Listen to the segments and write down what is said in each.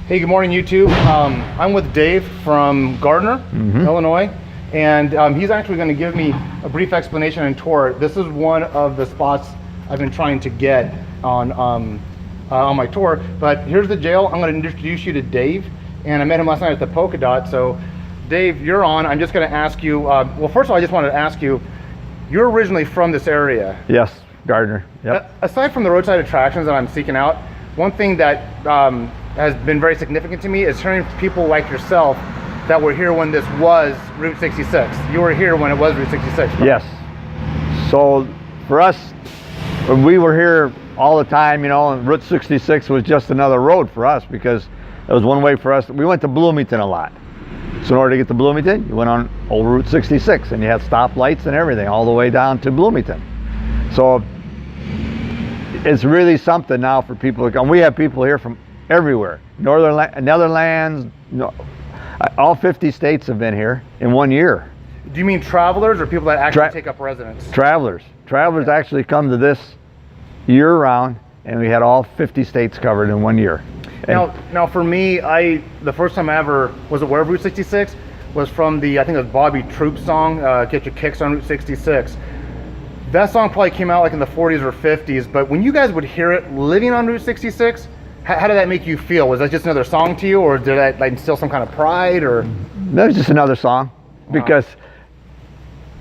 Hey, good morning, YouTube. I'm with Dave from Gardner, Illinois, and he's actually going to give me a brief explanation and tour. This is one of the spots I've been trying to get on my tour, but here's the jail. I'm going to introduce you to Dave, and I met him last night at the Polka Dot. So, Dave, you're on. I'm just going to ask you, well, first of all, I just wanted to ask you, you're originally from this area. Yes, Gardner. Yep. Aside from the roadside attractions that I'm seeking out, one thing that has been very significant to me is hearing people like yourself that were here when this was Route 66. You were here when it was Route 66. Right? Yes. So for us, we were here all the time, you know, and Route 66 was just another road for us because it was one way for us. We went to Bloomington a lot. So in order to get to Bloomington, you went on old Route 66 and you had stoplights and everything all the way down to Bloomington. So it's really something now for people to come. We have people here from everywhere. Netherlands, all 50 states have been here in 1 year. Do you mean travelers or people that actually take up residence? Travelers. Travelers actually come to this year round, and we had all 50 states covered in 1 year. Now for me, the first time I ever was aware of Route 66 was from I think it was Bobby Troup song, Get Your Kicks on Route 66. That song probably came out like in the 40s or 50s, but when you guys would hear it living on Route 66, how did that make you feel? Was that just another song to you, or did that like instill some kind of pride, or? That was just another song, because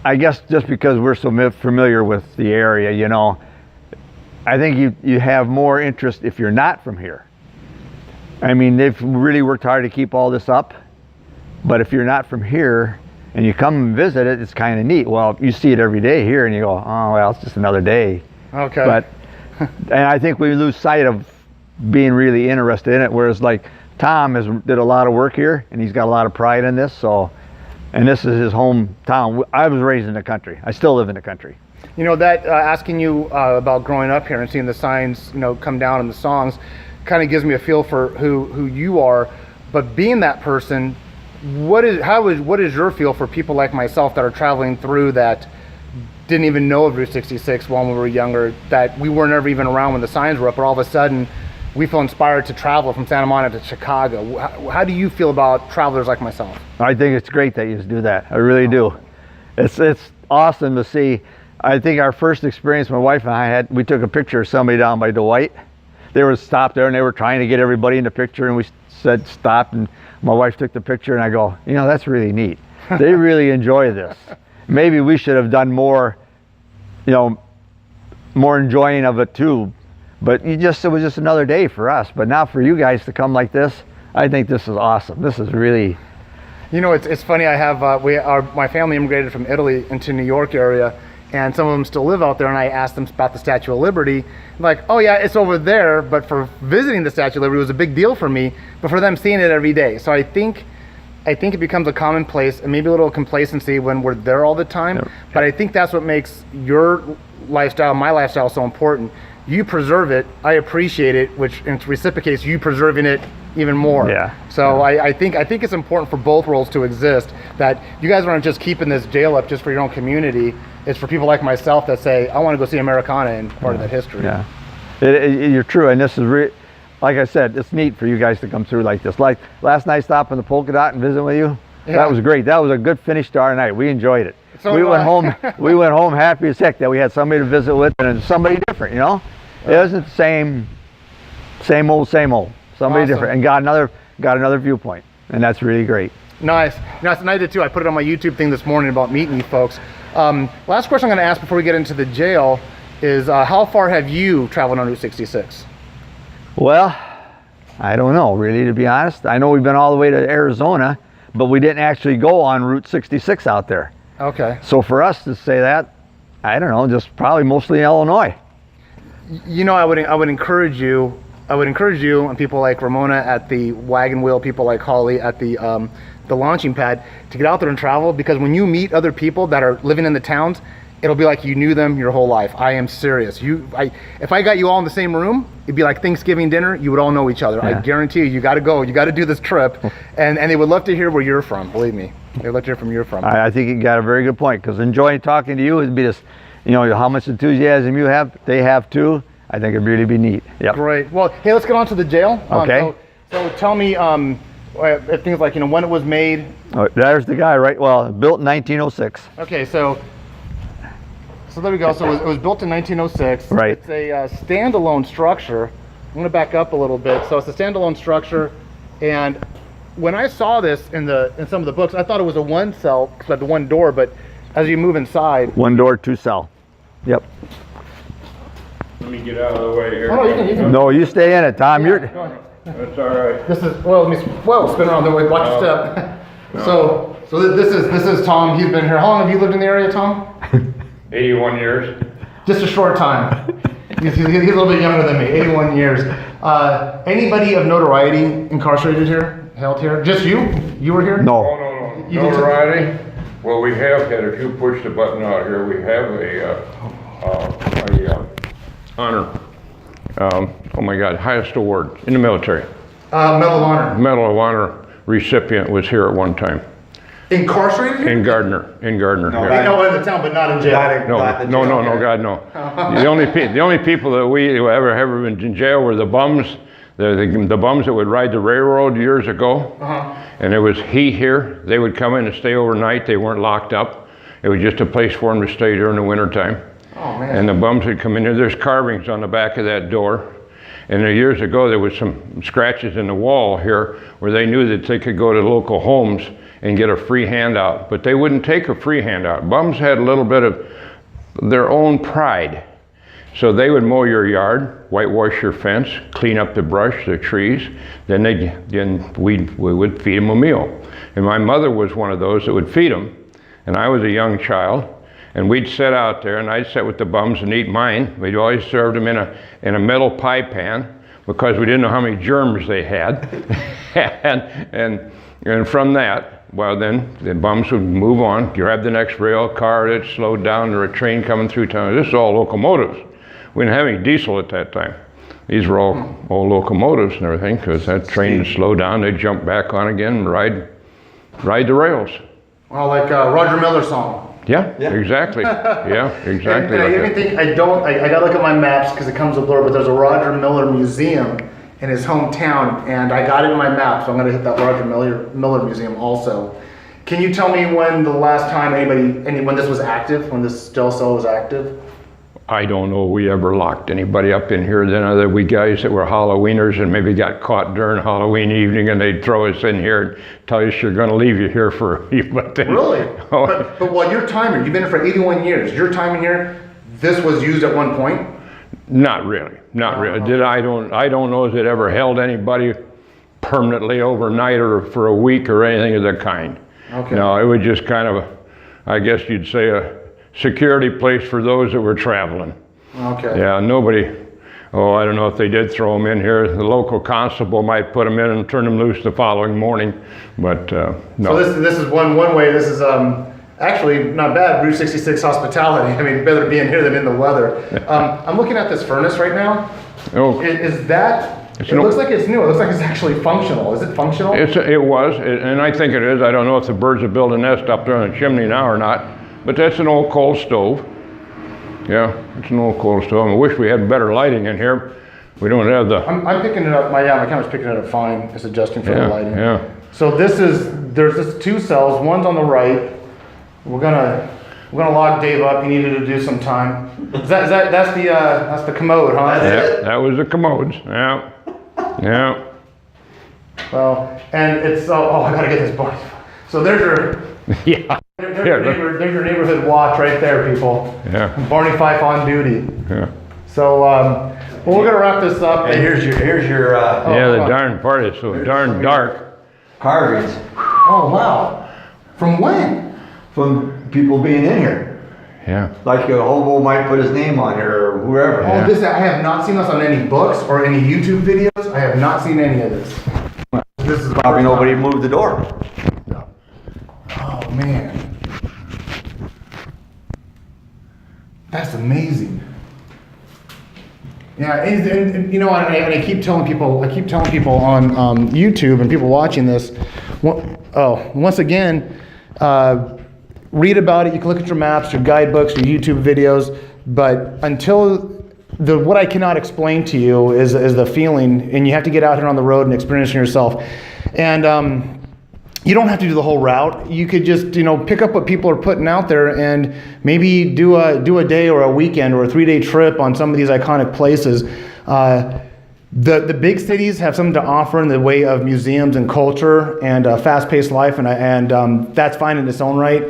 I guess just because we're so familiar with the area, you know, I think you have more interest if you're not from here. I mean, they've really worked hard to keep all this up, but if you're not from here and you come and visit it, it's kind of neat. Well, you see it every day here and you go, oh, well, it's just another day. Okay. But, and I think we lose sight of being really interested in it, whereas like Tom did a lot of work here and he's got a lot of pride in this. So, and this is his hometown. I was raised in the country. I still live in the country. You know, that asking you about growing up here and seeing the signs, you know, come down in the songs kind of gives me a feel for who you are. But being that person, what is your feel for people like myself that are traveling through that didn't even know of Route 66 when we were younger, that we weren't ever even around when the signs were up, but all of a sudden we feel inspired to travel from Santa Monica to Chicago. How do you feel about travelers like myself? I think it's great that you do that. I really do. It's awesome to see. I think our first experience my wife and I had, we took a picture of somebody down by Dwight. They were stopped there and they were trying to get everybody in the picture, and we said stop, and my wife took the picture and I go, you know, that's really neat. They really enjoy this. Maybe we should have done more, you know, more enjoying of it too. But it was just another day for us. But now for you guys to come like this, I think this is awesome. This is really... You know, it's funny, I have, my family immigrated from Italy into New York area, and some of them still live out there, and I asked them about the Statue of Liberty. Like, oh yeah, it's over there, but for visiting the Statue of Liberty was a big deal for me, but for them seeing it every day. So I think it becomes a commonplace and maybe a little complacency when we're there all the time. Yep. But I think that's what makes your lifestyle, my lifestyle, so important. You preserve it, I appreciate it, which reciprocates you preserving it even more. Yeah. So yeah. I think it's important for both worlds to exist, that you guys aren't just keeping this jail up just for your own community. It's for people like myself that say, I want to go see Americana and part of that history. Yeah, you're true, and this is like I said, it's neat for you guys to come through like this. Like last night, stopping the Polka Dot and visiting with you. Yeah. That was great. That was a good finish to our night. We enjoyed it. So we went home. We went home happy as heck that we had somebody to visit with, and somebody different. You know, it isn't the same old. Somebody different, and got another viewpoint, and that's really great. Nice. And I did too. I put it on my YouTube thing this morning about meeting you folks. Last question I'm going to ask before we get into the jail is, how far have you traveled on Route 66? Well, I don't know, really, to be honest. I know we've been all the way to Arizona, but we didn't actually go on Route 66 out there. Okay. So for us to say that, I don't know, just probably mostly Illinois. You know, I would encourage you and people like Ramona at the Wagon Wheel, people like Holly at the launching pad, to get out there and travel, because when you meet other people that are living in the towns, it'll be like you knew them your whole life. I am serious. If I got you all in the same room, it'd be like Thanksgiving dinner. You would all know each other. Yeah. I guarantee you got to go. You got to do this trip, and they would love to hear where you're from. Believe me, they'd love to hear from you're from. I think you got a very good point, because enjoying talking to you would be this, you know, how much enthusiasm you have, they have too. I think it'd really be neat. Yep. Great. Well, hey, let's get on to the jail. Okay. So tell me, things like, when it was made. Oh, there's the guy, right? Well, built in 1906. Okay, so there we go. So it was built in 1906. Right. It's a standalone structure. I'm going to back up a little bit. So it's a standalone structure, and when I saw this in some of the books, I thought it was a one cell because it had the one door. But as you move inside, One door, two cell. Yep. Let me get out of the way here. Oh, you can. No, you stay in it, Tom. You're. Go ahead. That's all right. This is spin around the way. Watch your step. So this is Tom. He's been here. How long have you lived in the area, Tom? 81 years. Just a short time. He's a little bit younger than me. 81 years. Anybody of notoriety incarcerated here? Held here? Just you? You were here? No. Oh, no. You did Notoriety? Well, we have had, if you push the button out here, we have a honor. Oh my God, highest award in the military. Medal of Honor. Medal of Honor recipient was here at one time. Incarcerated here? In Gardner. No, here. No, in the town, but not in jail. No, God, no. The only people that we ever been in jail were the bums, the bums that would ride the railroad years ago. And it was here. They would come in and stay overnight. They weren't locked up. It was just a place for them to stay during the wintertime. Oh, man. And the bums would come in there. There's carvings on the back of that door. And years ago, there was some scratches in the wall here where they knew that they could go to local homes and get a free handout, but they wouldn't take a free handout. Bums had a little bit of their own pride. So they would mow your yard, whitewash your fence, clean up the brush, the trees, then we would feed them a meal. And my mother was one of those that would feed them, and I was a young child, and we'd sit out there, and I'd sit with the bums and eat mine. We'd always serve them in a metal pie pan because we didn't know how many germs they had. and from that, well, then the bums would move on, grab the next rail car that slowed down, or a train coming through town. This is all locomotives. We didn't have any diesel at that time. These were all locomotives and everything, because that train would slow down, they'd jump back on again and ride the rails. Well, like Roger Miller's song. Yeah, exactly. Yeah, exactly. I gotta look at my maps because it comes with blur, but there's a Roger Miller museum in his hometown, and I got it in my map, so I'm gonna hit that Roger Miller museum also. Can you tell me when the last time when this was active, when this still cell was active? I don't know we ever locked anybody up in here. Then other we guys that were Halloweeners and maybe got caught during Halloween evening, and they'd throw us in here and tell us you're going to leave you here for a but then, Really? But while your time here, you've been here for 81 years. Your time in here, this was used at one point? Not really. Okay. I don't know if it ever held anybody permanently overnight or for a week or anything of the kind. Okay. No, it was just kind of I guess you'd say a security place for those that were traveling. Okay. Yeah, nobody, I don't know if they did throw them in here. The local constable might put them in and turn them loose the following morning, but no. So this is one way. This is actually not bad. Route 66 hospitality. I mean, better being here than in the weather. I'm looking at this furnace right now. Oh. Is that? It looks like it's new. It looks like it's actually functional. Is it functional? It was, and I think it is. I don't know if the birds that build a nest up there on the chimney now or not. But that's an old coal stove. Yeah, it's an old coal stove. I wish we had better lighting in here. We don't have the... I'm picking it up. My camera's picking it up fine. It's adjusting for the lighting. Yeah. So there's two cells. One's on the right. We're gonna log Dave up. He needed to do some time. That's the commode, huh? Yeah, that was the commodes. Yeah. Yeah. Well, and it's I gotta get this board. So there's your... Yeah. There's your neighborhood watch right there, people. Yeah. Barney Fife on duty. Yeah. So, we're gonna wrap this up. And here's your The darn part is so darn dark. carvings Oh wow! From when? from people being in here. Yeah. Like a hobo might put his name on here or whoever. Oh, I have not seen this on any books or any YouTube videos. I have not seen any of this. This is Probably nobody moved the door. Oh man, that's amazing. Yeah, and you know, and I keep telling people on YouTube and people watching this. Once again, read about it. You can look at your maps, your guidebooks, your YouTube videos. But until what I cannot explain to you is the feeling, and you have to get out here on the road and experience it yourself. And you don't have to do the whole route. You could just, pick up what people are putting out there and maybe do a day or a weekend or a 3-day trip on some of these iconic places. The big cities have something to offer in the way of museums and culture and fast-paced life, and that's fine in its own right.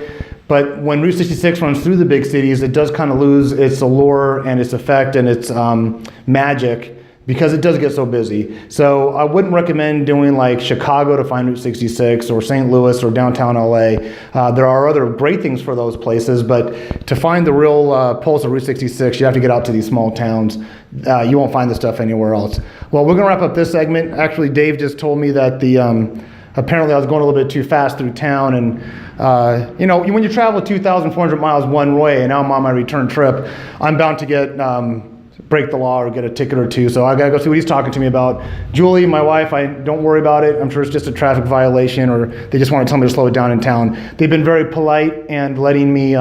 But when Route 66 runs through the big cities, it does kind of lose its allure and its effect and its magic, because it does get so busy. So I wouldn't recommend doing like Chicago to find Route 66 or St. Louis or downtown LA. There are other great things for those places, but to find the real pulse of Route 66, you have to get out to these small towns. You won't find this stuff anywhere else. Well, we're gonna wrap up this segment. Actually, Dave just told me that apparently I was going a little bit too fast through town, and when you travel 2,400 miles one way, and now I'm on my return trip, I'm bound to get break the law or get a ticket or two. So I gotta go see what he's talking to me about. Julie, my wife, don't worry about it. I'm sure it's just a traffic violation, or they just want to tell me to slow it down in town. They've been very polite and letting me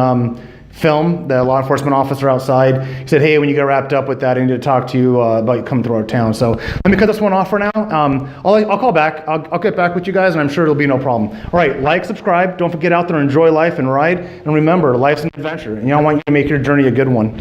film, the law enforcement officer outside. He said, hey, when you get wrapped up with that, I need to talk to you about coming through our town. So let me cut this one off for now. I'll call back. I'll get back with you guys, and I'm sure it'll be no problem. All right, like, subscribe. Don't forget, out there, enjoy life and ride. And remember, life's an adventure, and I want you to make your journey a good one.